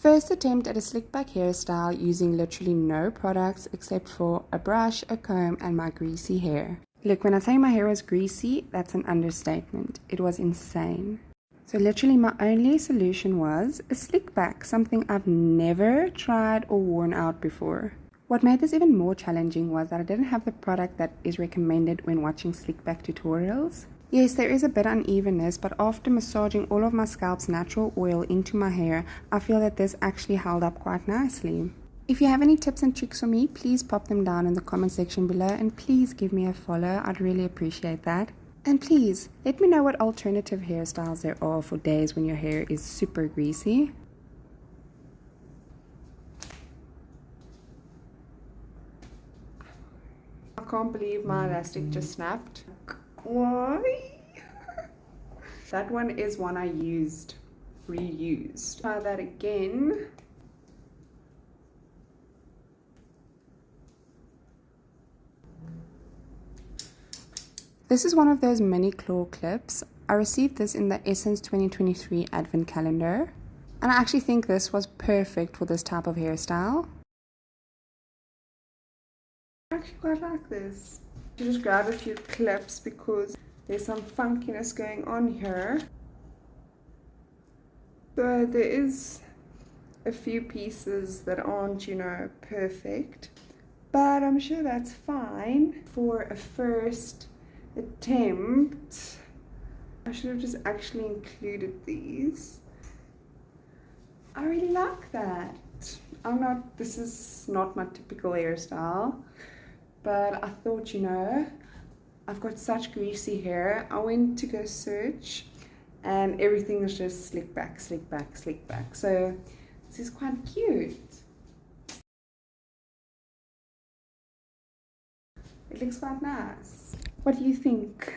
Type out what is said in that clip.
First attempt at a slick back hairstyle using literally no products except for a brush, a comb, and my greasy hair. Look, when I say my hair was greasy, that's an understatement. It was insane. So literally my only solution was a slick back, something I've never tried or worn out before. What made this even more challenging was that I didn't have the product that is recommended when watching slick back tutorials. Yes, there is a bit unevenness, but after massaging all of my scalp's natural oil into my hair, I feel that this actually held up quite nicely. If you have any tips and tricks for me, please pop them down in the comment section below, and please give me a follow. I'd really appreciate that. And please, let me know what alternative hairstyles there are for days when your hair is super greasy. I can't believe my elastic just snapped. Why? That one is one I reused. Try that again. This is one of those mini claw clips. I received this in the Essence 2023 Advent Calendar, and I actually think this was perfect for this type of hairstyle. I actually quite like this. You just grab a few clips because there's some funkiness going on here. So there is a few pieces that aren't, perfect, but I'm sure that's fine for a first attempt. I should have just actually included these. I really like that. This is not my typical hairstyle, but I thought, I've got such greasy hair. I went to go search and everything was just slick back, slick back, slick back. So this is quite cute. It looks quite nice. What do you think?